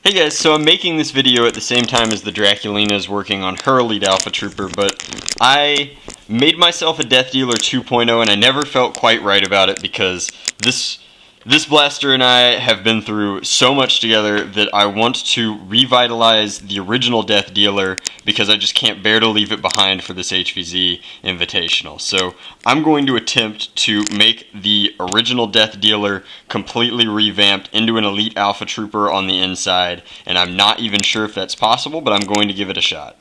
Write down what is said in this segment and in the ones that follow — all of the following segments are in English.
Hey guys, so I'm making this video at the same time as the Draculina is working on her Elite Alpha Trooper, but I made myself a Deathdealer 2.0 and I never felt quite right about it because this blaster and I have been through so much together that I want to revitalize the original Deathdealer because I just can't bear to leave it behind for this HVZ Invitational. So I'm going to attempt to make the original Deathdealer completely revamped into an Elite Alpha Trooper on the inside, and I'm not even sure if that's possible, but I'm going to give it a shot.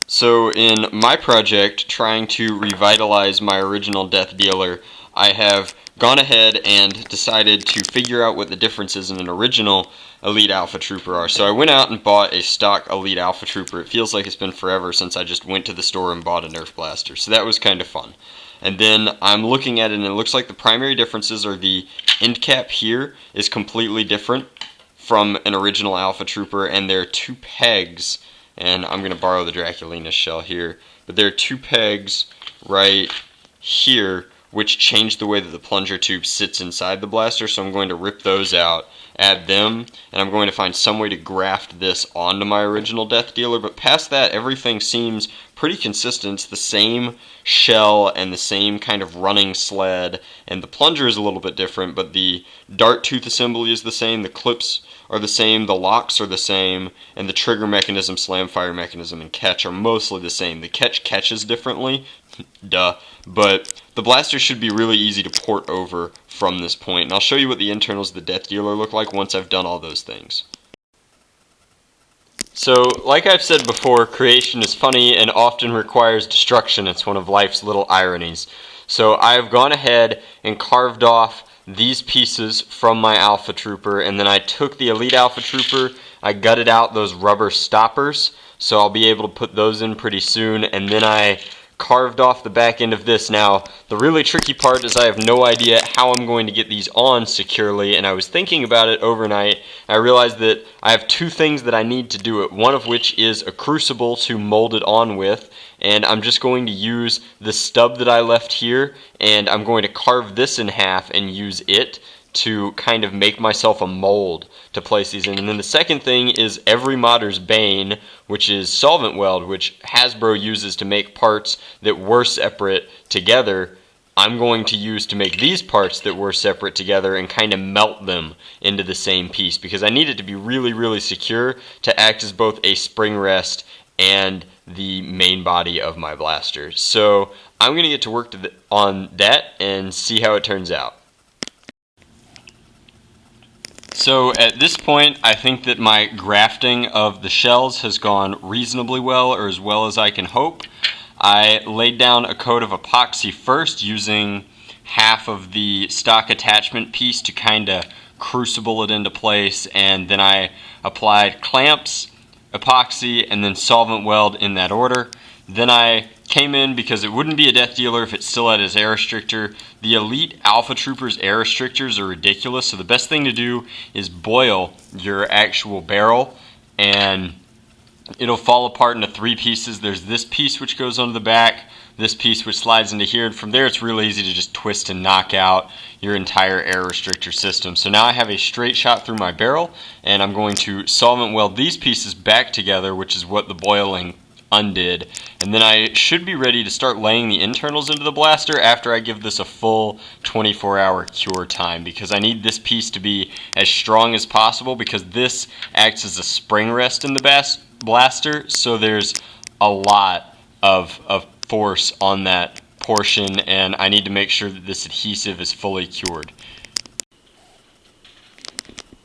So in my project, trying to revitalize my original Deathdealer, I have gone ahead and decided to figure out what the differences in an original Elite Alpha Trooper are. So I went out and bought a stock Elite Alpha Trooper. It feels like it's been forever since I just went to the store and bought a Nerf blaster. So that was kind of fun. And then I'm looking at it and it looks like the primary differences are the end cap here is completely different from an original Alpha Trooper, and there are two pegs, and I'm going to borrow the Draculina shell here, but there are two pegs right here which change the way that the plunger tube sits inside the blaster, so I'm going to rip those out, add them, and I'm going to find some way to graft this onto my original Deathdealer. But past that, everything seems pretty consistent. It's the same shell and the same kind of running sled, and the plunger is a little bit different, but the dart tooth assembly is the same, the clips are the same, the locks are the same, and the trigger mechanism, slam fire mechanism, and catch are mostly the same. The catch catches differently, duh, but the blaster should be really easy to port over from this point, and I'll show you what the internals of the Deathdealer look like once I've done all those things. So, like I've said before, creation is funny and often requires destruction. It's one of life's little ironies. So I've gone ahead and carved off these pieces from my Alpha Trooper, and then I took the Elite Alpha Trooper, I gutted out those rubber stoppers, so I'll be able to put those in pretty soon, and then I carved off the back end of this. Now, the really tricky part is I have no idea how I'm going to get these on securely, and I was thinking about it overnight. I realized that I have two things that I need to do it, one of which is a crucible to mold it on with, and I'm just going to use the stub that I left here, and I'm going to carve this in half and use it to kind of make myself a mold to place these in. And then the second thing is every modder's bane, which is solvent weld, which Hasbro uses to make parts that were separate together. I'm going to use to make these parts that were separate together and kind of melt them into the same piece, because I need it to be really, really secure to act as both a spring rest and the main body of my blaster. So I'm going to get to work on that and see how it turns out. So at this point, I think that my grafting of the shells has gone reasonably well, or as well as I can hope. I laid down a coat of epoxy first, using half of the stock attachment piece to kind of crucible it into place, and then I applied clamps, epoxy, and then solvent weld in that order. Then I came in, because it wouldn't be a Deathdealer if it still had his air restrictor. The Elite Alpha Trooper's air restrictors are ridiculous, so the best thing to do is boil your actual barrel, and it'll fall apart into three pieces. There's this piece which goes onto the back, this piece which slides into here, and from there it's really easy to just twist and knock out your entire air restrictor system. So now I have a straight shot through my barrel, and I'm going to solvent weld these pieces back together, which is what the boiling undid, and then I should be ready to start laying the internals into the blaster after I give this a full 24-hour cure time, because I need this piece to be as strong as possible, because this acts as a spring rest in the blaster, so there's a lot of force on that portion, and I need to make sure that this adhesive is fully cured.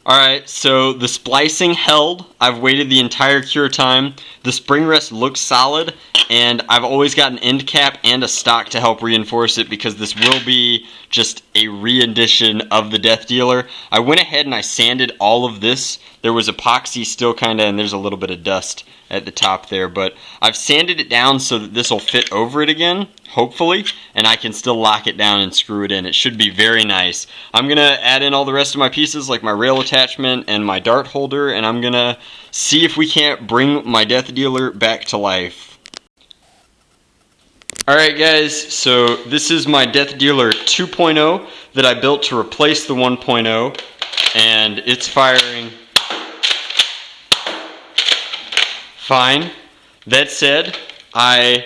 Alright, so the splicing held. I've waited the entire cure time. The spring rest looks solid, and I've always got an end cap and a stock to help reinforce it, because this will be just a re-edition of the Deathdealer. I went ahead and I sanded all of this. There was epoxy still kinda, and there's a little bit of dust at the top there, but I've sanded it down so that this will fit over it again, hopefully, and I can still lock it down and screw it in. It should be very nice. I'm gonna add in all the rest of my pieces, like my rail attachment and my dart holder, and I'm gonna see if we can't bring my Deathdealer back to life. Alright guys, so this is my Deathdealer 2.0 that I built to replace the 1.0. and it's firing fine. That said, I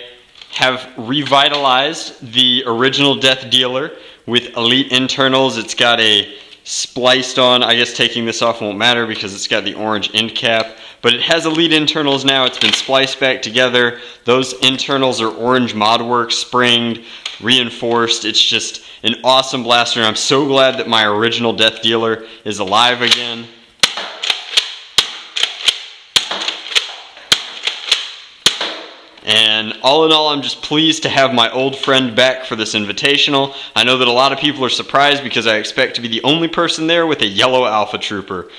have revitalized the original Deathdealer with Elite internals. It's got a spliced on, I guess taking this off won't matter because it's got the orange end cap, but it has Elite internals now. It's been spliced back together. Those internals are orange modwork, springed, reinforced. It's just an awesome blaster, and I'm so glad that my original Deathdealer is alive again. And all in all, I'm just pleased to have my old friend back for this invitational. I know that a lot of people are surprised because I expect to be the only person there with a yellow Alpha Trooper.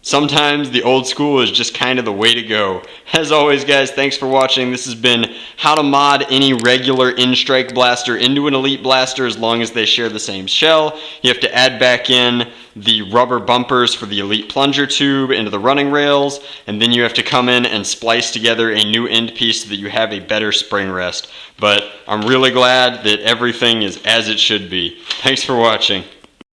Sometimes the old school is just kind of the way to go. As always, guys, thanks for watching. This has been how to mod any regular in-strike blaster into an Elite blaster as long as they share the same shell. You have to add back in the rubber bumpers for the Elite plunger tube into the running rails, and then you have to come in and splice together a new end piece so that you have a better spring rest. But I'm really glad that everything is as it should be. Thanks for watching.